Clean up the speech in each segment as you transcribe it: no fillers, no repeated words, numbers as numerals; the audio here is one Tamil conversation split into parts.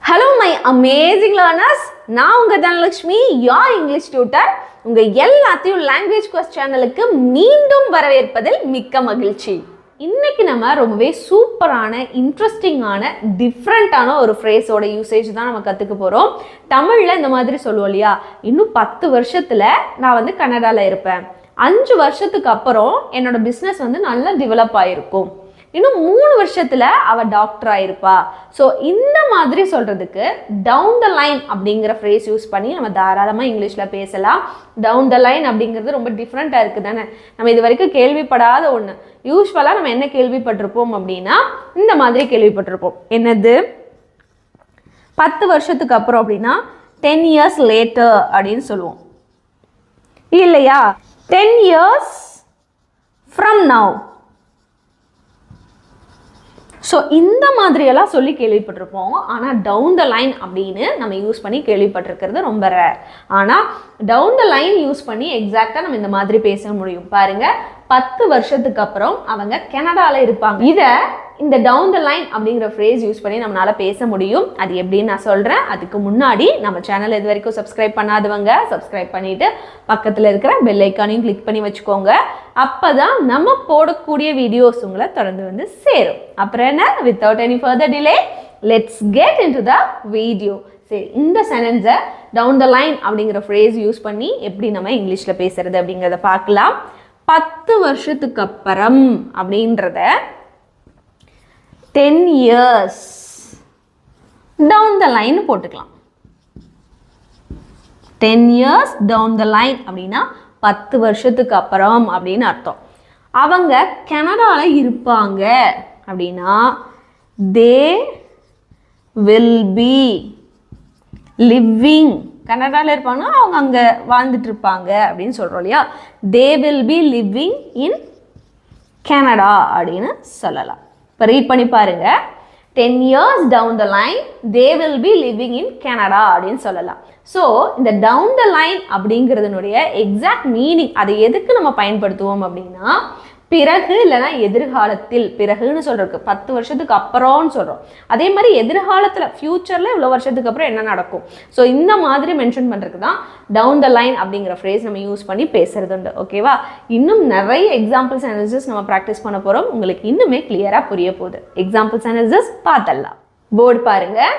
Hello my amazing learners. நான் உங்க தனலட்சுமி, your English tutor. உங்க எல்லாத்தையும் language quest சேனலுக்கு மீண்டும் வரவேற்பதில் மிக்க மகிழ்ச்சி. இன்னைக்கு நம்ம ரொம்பவே சூப்பரான, இன்ட்ரெஸ்டிங்கான, டிஃப்ரெண்டான ஒரு ஃப்ரேஸோட யூசேஜ் தான் நம்ம கற்றுக்க போகிறோம். தமிழில் இந்த மாதிரி சொல்லுவோம் இல்லையா, இன்னும் 10 வருஷத்தில் நான் கனடாவில் இருப்பேன், 5 வருஷத்துக்கு அப்புறம் என்னோட பிஸ்னஸ் நல்லா டெவலப் ஆகிருக்கும், இன்னும் 3 வருஷத்துல அவ டாக்டர் ஆயிருப்பா. ஸோ இந்த மாதிரி சொல்றதுக்கு டவுன் த லைன் அப்படிங்கிற ஃப்ரேஸ் யூஸ் பண்ணி நம்ம தாராளமாக இங்கிலீஷில் பேசலாம். டவுன் த லைன் அப்படிங்கிறது ரொம்ப டிஃப்ரெண்ட்டாக இருக்குது தானே, நம்ம இது வரைக்கும் கேள்விப்படாத ஒன்று. யூஸ்வலாக நம்ம என்ன கேள்விப்பட்டிருப்போம் அப்படின்னா, இந்த மாதிரி கேள்விப்பட்டிருப்போம். என்னது, 10 வருஷத்துக்கு அப்புறம் அப்படின்னா 10 years later அப்படின்னு சொல்லுவோம் இல்லையா. 10 years from now. ஸோ இந்த மாதிரியெல்லாம் சொல்லி கேள்விப்பட்டிருப்போம். ஆனால் டவுன் த லைன் அப்படின்னு நம்ம யூஸ் பண்ணி கேள்விப்பட்டிருக்கிறது ரொம்ப ரேர். ஆனால் டவுன் த லைன் யூஸ் பண்ணி எக்ஸாக்டாக நம்ம இந்த மாதிரி பேச முடியும். பாருங்கள், 10 வருஷத்துக்கு அப்புறம் அவங்க கனடாவில் இருப்பாங்க. இதை இந்த டவுன் த லைன் அப்படிங்கிற ஃப்ரேஸ் யூஸ் பண்ணி நம்மளால் பேச முடியும். அது எப்படின்னு நான் சொல்கிறேன். அதுக்கு முன்னாடி நம்ம சேனல் இது வரைக்கும் சப்ஸ்கிரைப் பண்ணாதவங்க சப்ஸ்கிரைப் பண்ணிவிட்டு பக்கத்தில் இருக்கிற பெல் ஐக்கானையும் கிளிக் பண்ணி வச்சுக்கோங்க. அப்போ தான் நம்ம போடக்கூடிய வீடியோஸ் உங்களை தொடர்ந்து சேரும். அப்புறம் என்ன, without any further delay, let's get into the video. சரி, இந்த சென்டென்ஸை டவுன் த லைன் அப்படிங்கிற ஃப்ரேஸ் யூஸ் பண்ணி எப்படி நம்ம இங்கிலீஷில் பேசுறது அப்படிங்கிறத பார்க்கலாம். 10 வருஷத்துக்கு அப்புறம் அப்படின்றத 10 years down the line போட்டுக்கலாம். 10 years down the line அப்படின்னா 10 வருஷத்துக்கு அப்புறம் அப்படின்னு அர்த்தம். அவங்க கனடாவில் இருப்பாங்க அப்படின்னா they will be living, கனடாவில் இருப்பாங்கன்னா அவங்க அங்கே வாழ்ந்துட்டு இருப்பாங்க அப்படின்னு சொல்கிறோம் இல்லையா. they will be living in Canada அப்படின்னு சொல்லலாம். இப்போ ரீட் பண்ணி பாருங்க. 10 years down the line they will be living in Canada அப்படின்னு சொல்லலாம். ஸோ இந்த டவுன் த லைன் அப்படிங்கிறதுனுடைய எக்ஸாக்ட் மீனிங், அதை எதுக்கு நம்ம பயன்படுத்துவோம் அப்படின்னா, பிறகு இல்லைனா எதிர்காலத்தில், பிறகுன்னு சொல்றதுக்கு 10 வருஷத்துக்கு அப்புறம்னு சொல்கிறோம். அதே மாதிரி எதிர்காலத்தில், ஃப்யூச்சரில் இவ்வளோ வருஷத்துக்கு அப்புறம் என்ன நடக்கும், ஸோ இந்த மாதிரி மென்ஷன் பண்ணுறதுக்கு தான் டவுன் த லைன் அப்படிங்கிற ஃப்ரேஸ் நம்ம யூஸ் பண்ணி பேசுறது உண்டு. ஓகேவா, இன்னும் நிறைய எக்ஸாம்பிள்ஸ் சென்டென்சஸ் நம்ம ப்ராக்டிஸ் பண்ண போகிறோம். உங்களுக்கு இன்னுமே கிளியராக புரிய போகுது. எக்ஸாம்பிள் சென்டென்சஸ் பார்த்தலாம். போர்டு பாருங்கள்.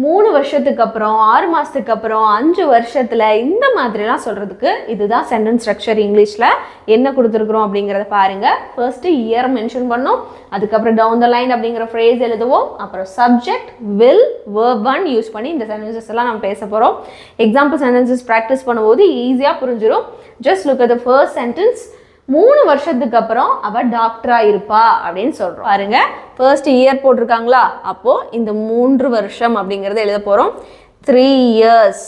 3 வருஷத்துக்கு அப்புறம், 6 மாதத்துக்கு அப்புறம், 5 வருஷத்தில், இந்த மாதிரிலாம் சொல்கிறதுக்கு இதுதான் சென்டென்ஸ் ஸ்ட்ரக்சர். இங்கிலீஷில் என்ன கொடுத்துருக்குறோம் அப்படிங்கிறத பாருங்கள். ஃபர்ஸ்ட்டு இயர் மென்ஷன் பண்ணோம், அதுக்கப்புறம் டவுன் த லைன் அப்படிங்கிற ஃப்ரேஸ் எழுதுவோம், அப்புறம் சப்ஜெக்ட், வில், verb 1 யூஸ் பண்ணி இந்த சென்டென்சஸ் எல்லாம் நம்ம பேச போகிறோம். எக்ஸாம்பிள் சென்டென்சஸ் ப்ராக்டிஸ் பண்ணும்போது ஈஸியாக புரிஞ்சிடும். Just look at the first sentence. 3 வருஷத்துக்கு அப்புறம் அவ டாக்டரா இருப்பா அப்படின்னு சொல்றோம். பாருங்க, ஃபர்ஸ்ட் இயர் போட்டிருக்காங்களா, அப்போ இந்த 3 வருஷம் அப்படிங்கறத எழுத போறோம். 3 years,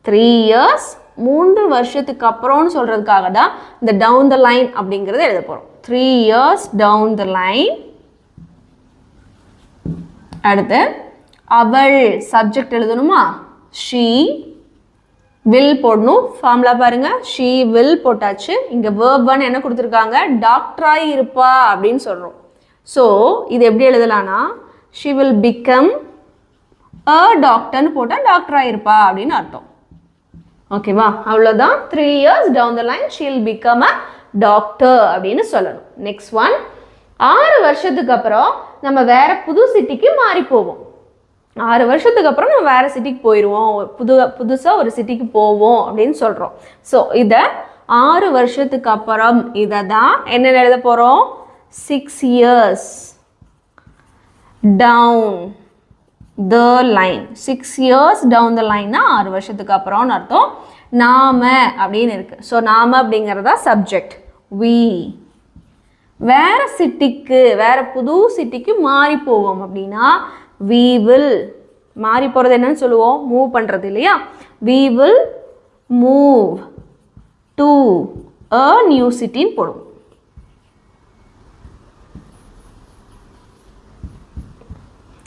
3 years 3 வருஷத்துக்கு அப்புறம்னு சொல்றதுக்காக தான் இந்த டவுன் த லைன் அப்படிங்கறத எழுத போறோம். 3 years டவுன் த லைன். அடுத்து அவள், சப்ஜெக்ட் எழுதணுமா, she வில் போடணும். ஃபார்முலா பாருங்க, ஷீ வில் போட்டாச்சு. இங்கே verb 1 என்ன கொடுத்துருக்காங்க, டாக்டராக இருப்பா அப்படின்னு சொல்கிறோம். ஸோ இது எப்படி எழுதலாம்னா, ஷீ வில் பிகம் அ டாக்டர்னு போட்டால் டாக்டராக இருப்பா அப்படின்னு அர்த்தம். ஓகேவா, அவ்வளோதான். 3 years down the line she will become a doctor அப்படின்னு சொல்லணும். நெக்ஸ்ட் ஒன், 6 வருஷத்துக்கு அப்புறம் நம்ம வேற புது சிட்டிக்கு மாறி போவோம். 6 வருஷத்துக்கு அப்புறம் நம்ம வேறு சிட்டிக்கு போயிடுவோம், புதுசாக ஒரு சிட்டிக்கு போவோம் அப்படின்னு சொல்கிறோம். ஸோ இதை 6 வருஷத்துக்கு அப்புறம் இதை தான் என்ன எழுத போகிறோம், 6 years down the line. 6 years down the line 6 வருஷத்துக்கு அப்புறம்னு அர்த்தம். நாம அப்படின்னு இருக்கு. ஸோ நாம அப்படிங்கிறதா சப்ஜெக்ட். we வேற சிட்டிக்கு, வேற புது சிட்டிக்கு மாறி போவோம் அப்படின்னா we will, மாறி போகிறது என்னன்னு சொல்லுவோம், மூவ் பண்ணுறது இல்லையா. we will move to a new cityன்னு போடுவோம்.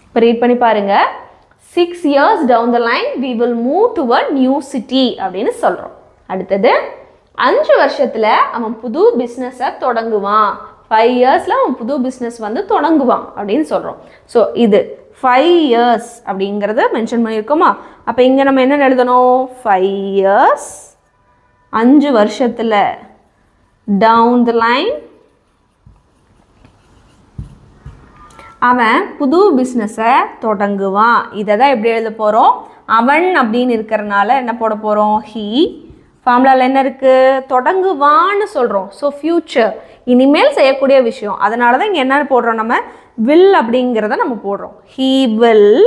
இப்போ ரீட் பண்ணி பாருங்க. 6 years down the line we will move to a new city அப்படின்னு சொல்கிறோம். அடுத்தது 5 வருஷத்தில் அவன் புது பிஸ்னஸை தொடங்குவான். 5 இயர்ஸில் அவன் புது பிஸ்னஸ் தொடங்குவான் அப்படின்னு சொல்கிறோம். ஸோ இது 5 years அப்படிங்கிறத மென்ஷன் பண்ணியிருக்கோமா? அப்போ இங்கே நம்ம என்ன எழுதணும்? 5 years 5 வருஷத்தில் down the line அவன் புது பிஸ்னஸை தொடங்குவான். இதை தான் எப்படி எழுத போகிறோம்? அவன் அப்படின்னு இருக்கிறனால என்ன போட போகிறோம்? ஹீ. ஃபார்முலாவில் என்ன இருக்குது? தொடங்குவான்னு சொல்கிறோம். ஸோ ஃப்யூச்சர், இனிமேல் செய்யக்கூடிய விஷயம். அதனால தான் இங்கே என்ன போடுறோம்? நம்ம வில் அப்படிங்கிறத நம்ம போடுறோம். ஹீ வில்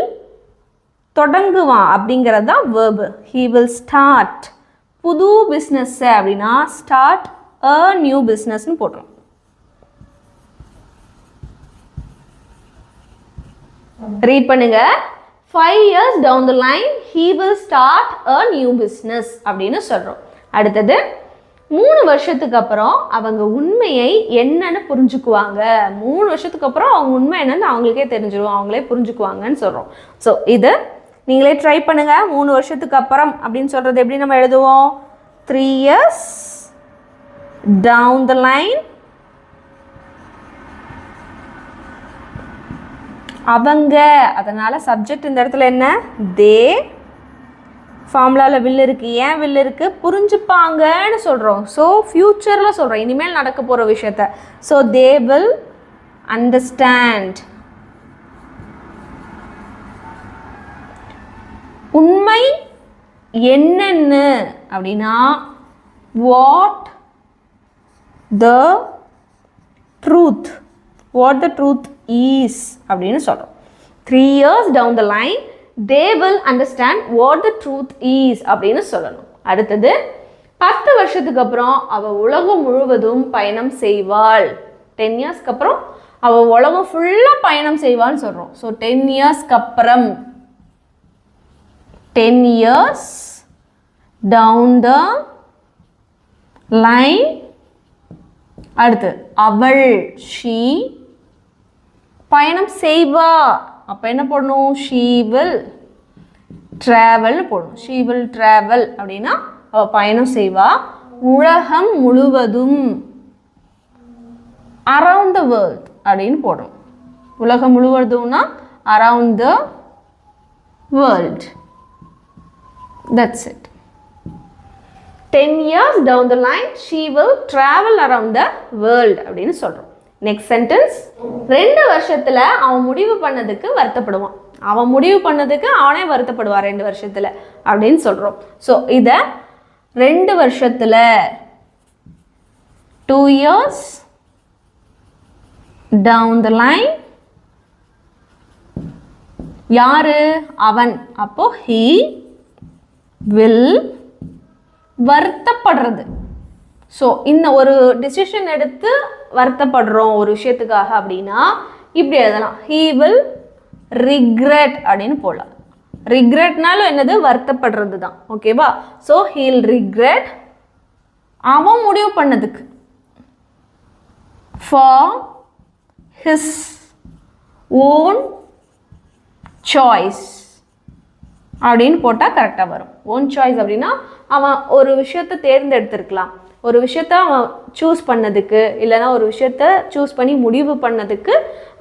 தொடங்குவான் அப்படிங்கிறது தான் வேர்பு. ஹீ வில் ஸ்டார்ட் புது பிஸ்னஸ்ஸை அப்படின்னா ஸ்டார்ட் அ நியூ பிஸ்னஸ்ன்னு போடுறோம். ரீட் பண்ணுங்க. 5 years down the line he will start a new business அப்படின்னு சொல்றோம். அடுத்தது 3 வருஷத்துக்கு அப்புறம் அவங்க உண்மையை என்னன்னு புரிஞ்சுக்குவாங்க. 3 வருஷத்துக்கு அப்புறம் அவங்க உண்மை என்னன்னு அவங்களுக்கே தெரிஞ்சிடும், அவங்களே புரிஞ்சுக்குவாங்கன்னு சொல்றோம். ஸோ இது நீங்களே ட்ரை பண்ணுங்க. 3 வருஷத்துக்கு அப்புறம் அப்படின்னு சொல்றது எப்படி நம்ம எழுதுவோம்? 3 years down the line அவங்க, அதனால சப்ஜெக்ட் இந்த இடத்துல என்ன? தே. ஃபார்முலாவில் வில் இருக்குது. ஏன் வில் இருக்குது? புரிஞ்சுப்பாங்கன்னு சொல்கிறோம். ஸோ ஃப்யூச்சரில் சொல்கிறோம், இனிமேல் நடக்க போகிற விஷயத்த. So they will understand. உண்மை என்னன்னு அப்படின்னா what the truth, what the truth is அப்படின்னு சொல்கிறோம். 3 years down the line they will understand what the truth is அப்படின்னு சொல்லணும். அடுத்தது 10 வருஷத்துக்கு அப்புறம் அவள் உலகம் முழுவதும் பயணம் செய்வாள். 10 yearsக்கு அப்புறம் அவள் உலகம் ஃபுல்லாக பயணம் செய்வாள்னு சொல்கிறோம். ஸோ 10 yearsக்கு அப்புறம் 10 years down the line. அடுத்து அவள் she பயணம் செய்வா. அப்போ என்ன போடணும்? she will travel போடணும். she will travel அப்படின்னா அவள் பயணம் செய்வா. உலகம் முழுவதும் around the world அப்படின்னு போடணும். உலகம் முழுவதும்னா around the world. That's it. 10 years down the line she will travel around the world அப்படின்னு சொல்கிறோம். Next sentence. 2 வருஷத்தில் அவன் முடிவு பண்ணதுக்கு வருத்தப்படுவான். அவன் முடிவு பண்ணதுக்கு அவனே வருத்தப்படுவான் 2 வருஷத்தில் அப்படின்னு சொல்கிறோம். ஸோ இதை 2 வருஷத்தில் 2 years down the line யாரு? அவன். அப்போ he will வருத்தப்படுறது. ஸோ இந்த ஒரு டிசிஷன் எடுத்து வருத்தப்படுறோம் ஒரு விஷயத்துக்காக அப்படின்னா இப்படி எழுதலாம். he will regret அப்படின்னு போடலாம். ரிக்ரெட்னாலும் என்னது? வருத்தப்படுறது தான். ஓகேவா? ஸோ he will regret அவன் முடிவு பண்ணதுக்கு for his own choice அப்படின்னு போட்டால் கரெக்டாக வரும். ஓன் சாய்ஸ் அப்படின்னா அவன் ஒரு விஷயத்தை தேர்ந்தெடுத்திருக்கலாம். ஒரு விஷயத்த அவன் சூஸ் பண்ணதுக்கு, இல்லைனா ஒரு விஷயத்த சூஸ் பண்ணி முடிவு பண்ணதுக்கு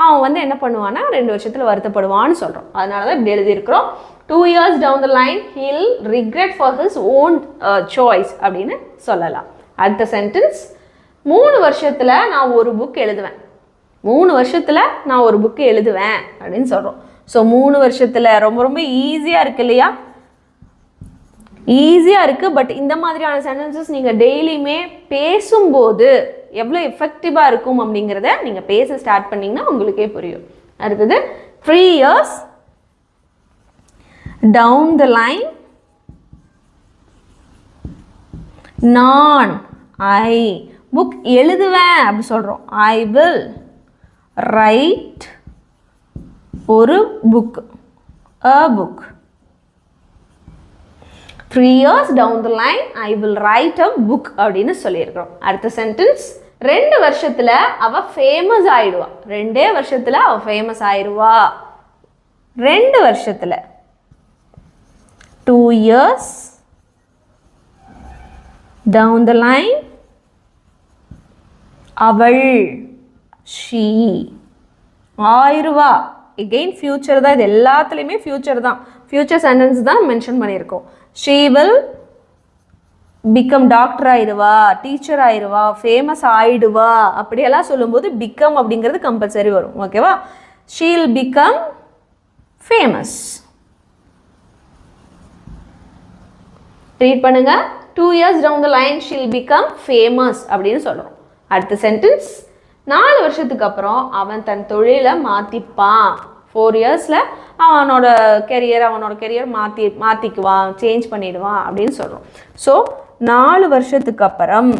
அவன் வந்து என்ன பண்ணுவான்னா 2 வருஷத்தில் வருத்தப்படுவான்னு சொல்கிறோம். அதனால தான் இப்படி எழுதியிருக்கிறோம். 2 years down the line he'll regret for his own choice அப்படின்னு சொல்லலாம். அடுத்த சென்டென்ஸ். 3 வருஷத்தில் நான் ஒரு புக் எழுதுவேன். 3 வருஷத்தில் நான் ஒரு புக்கு எழுதுவேன் அப்படின்னு சொல்கிறோம். ஸோ 3 வருஷத்தில் ரொம்ப ரொம்ப ஈஸியாக இருக்குது இல்லையா? ஈஸியாக இருக்குது. பட் இந்த மாதிரியான சென்டென்சஸ் நீங்கள் டெய்லியுமே பேசும்போது எவ்வளோ எஃபெக்டிவாக இருக்கும் அப்படிங்கிறத நீங்கள் பேச ஸ்டார்ட் பண்ணிங்கன்னா உங்களுக்கே புரியும். அடுத்தது 3 years down the line நான் புக் எழுதுவேன் அப்படி சொல்கிறோம். ஐ வில் ரைட் ஒரு book, a book. 3 years down the line I will write a book அப்படின்னு சொல்லியிருக்கிறோம். அடுத்த சென்டென்ஸ். 2 வருஷத்தில் அவள் ஃபேமஸ் ஆயிடுவா. 2 வருஷத்தில் அவள் ஃபேமஸ் ஆயிடுவா. 2 வருஷத்தில் 2 years down the line அவள் she ஆயிடுவா எகெயின் ஃபியூச்சர் தான், இது எல்லாத்துலேயுமே ஃபியூச்சர் தான், ஃபியூச்சர் சென்டென்ஸ் தான் மென்ஷன் பண்ணியிருக்கோம். ஷீ வில் பிகம் டாக்டர் ஆயிடுவா, டீச்சர் ஆயிடுவா, ஃபேமஸ் ஆயிடுவா அப்படியெல்லாம் சொல்லும்போது பிகம் அப்படிங்கிறது கம்பல்சரி வரும். ஓகேவா? Sheel become famous. ரீட் பண்ணுங்க. 2 years down the line she'll become famous அப்படின்னு சொல்கிறோம். அடுத்த சென்டென்ஸ், 4 வருஷத்துக்கு அப்புறம் அவன் தன் தொழிலை மாற்றிப்பான். 4 yearsல அவனோட கெரியர் மாற்றிக்குவான், சேஞ்ச் பண்ணிடுவான் அப்படின்னு சொல்கிறோம். ஸோ 4 வருஷத்துக்கு அப்புறம்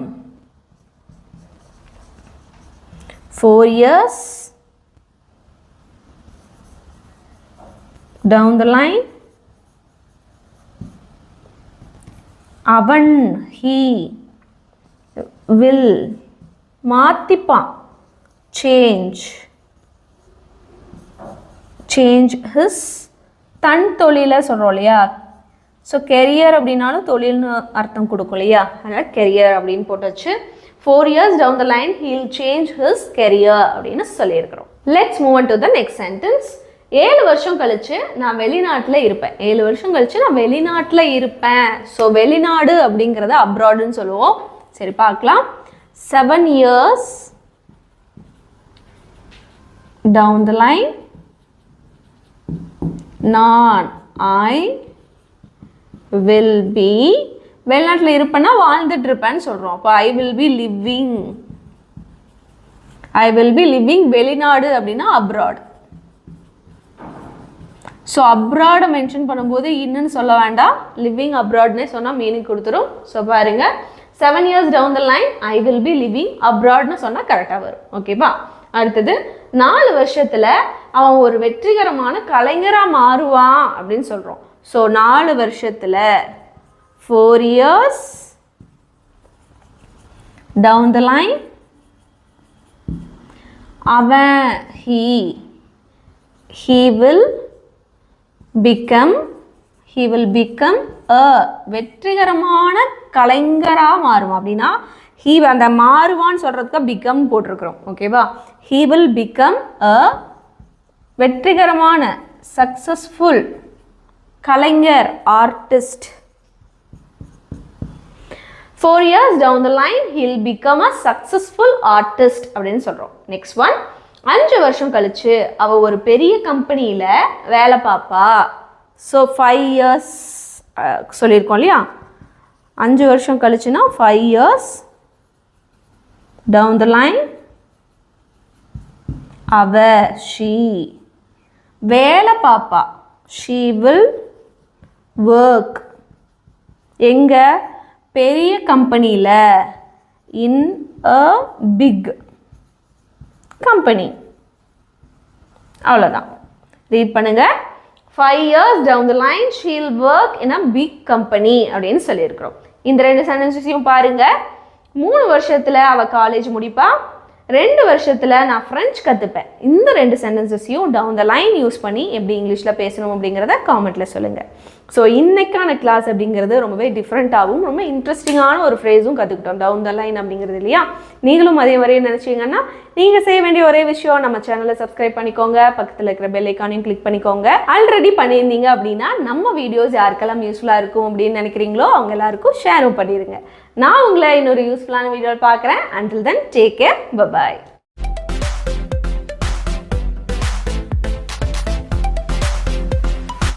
4 years down the line அவன் he will மாத்திப்பான் change his தன் தொழிலை சொல்கிறோம் இல்லையா. ஸோ கெரியர் அப்படின்னாலும் தொழில்னு அர்த்தம் கொடுக்கும் இல்லையா, அதனால் கெரியர் அப்படின்னு போட்டாச்சு. 4 years down the line he'll change his career அப்படின்னு சொல்லியிருக்கிறோம். Let's move on to the next sentence. 7 வருஷம் கழிச்சு நான் வெளிநாட்டில் இருப்பேன். 7 வருஷம் கழிச்சு நான் வெளிநாட்டில் இருப்பேன். ஸோ வெளிநாடு அப்படிங்கிறத அப்ராடுன்னு சொல்லுவோம். சரி பார்க்கலாம். 7 years down the line நான் I will be வெளிநாட்டில் இருப்பேன்னா வாழ்ந்துட்டு இருப்பேன்னு சொல்கிறோம். அப்போ I will be living வெளிநாடு அப்படின்னா அப்ராட். ஸோ அப்ராடை மென்ஷன் பண்ணும்போது இன்னுன்னு சொல்ல வேண்டாம், லிவிங் அப்ராட்னே சொன்னால் மீனிங் கொடுத்துரும். ஸோ பாருங்கள், 7 years down the line I will be living abroadனு சொன்னால் கரெக்டாக வரும். ஓகேப்பா? அடுத்தது 4 வருஷத்தில் அவன் ஒரு வெற்றிகரமான கலைஞராக மாறுவான் அப்படின்னு சொல்கிறோம். ஸோ 4 வருஷத்தில் 4 years down the line அவன் he will become a வெற்றிகரமான கலைஞராக மாறுவான். அப்படின்னா he அந்த மாறுவான்னு சொல்கிறதுக்கு become போட்டிருக்கிறோம். ஓகேவா? he will become a வெற்றிகரமான successful Kalaignar artist. 4 years down the line he'll become a successful artist அப்படின்னு சொல்கிறோம். நெக்ஸ்ட் ஒன், 5 வருஷம் கழிச்சு அவள் ஒரு பெரிய கம்பெனியில் வேலை பார்ப்பா. ஸோ 5 years சொல்லியிருக்கோம் இல்லையா. 5 வருஷம் கழிச்சுன்னா 5 years down the line she வேலை பார்ப்பா. she will work எங்க பெரிய கம்பெனியில் in a big company. அவ்வளோதான். ரீட் பண்ணுங்க. 5 years down the line she'll work in a big company அப்படின்னு சொல்லியிருக்கிறோம். இந்த 2 சென்டென்ஸையும் பாருங்க. 3 வருஷத்தில் அவள் காலேஜ் முடிப்பா. 2 வருஷத்தில் நான் ஃப்ரெஞ்ச் கற்றுப்பேன். இந்த 2 சென்டென்சஸையும் டவுன் த லைன் யூஸ் பண்ணி எப்படி இங்கிலீஷில் பேசணும் அப்படிங்கிறத காமெண்ட்டில் சொல்லுங்கள். ஸோ இன்னைக்கான கிளாஸ் அப்படிங்கிறது ரொம்பவே டிஃப்ரெண்ட்டாகவும் ரொம்ப இன்ட்ரெஸ்டிங்கான ஒரு ஃப்ரேஸும் கற்றுக்கிட்டோம், டவுன் த லைன் அப்படிங்கிறது இல்லையா. நீங்களும் அதே மாதிரியே நினச்சிங்கன்னா நீங்கள் செய்ய வேண்டிய ஒரே விஷயம், நம்ம சேனலை சப்ஸ்கிரைப் பண்ணிக்கோங்க, பக்கத்தில் இருக்கிற பெல் ஐக்கானையும் கிளிக் பண்ணிக்கோங்க. ஆல்ரெடி பண்ணியிருந்தீங்க அப்படின்னா நம்ம வீடியோஸ் யாருக்கெல்லாம் யூஸ்ஃபுல்லாக இருக்கும் அப்படின்னு நினைக்கிறீங்களோ அவங்க எல்லாருக்கும் ஷேரும் பண்ணிடுங்க. நான் உங்களை இன்னொரு யூஸ்ஃபுல்லான வீடியோவில் பார்க்குறேன். Until then, take care. Bye-bye.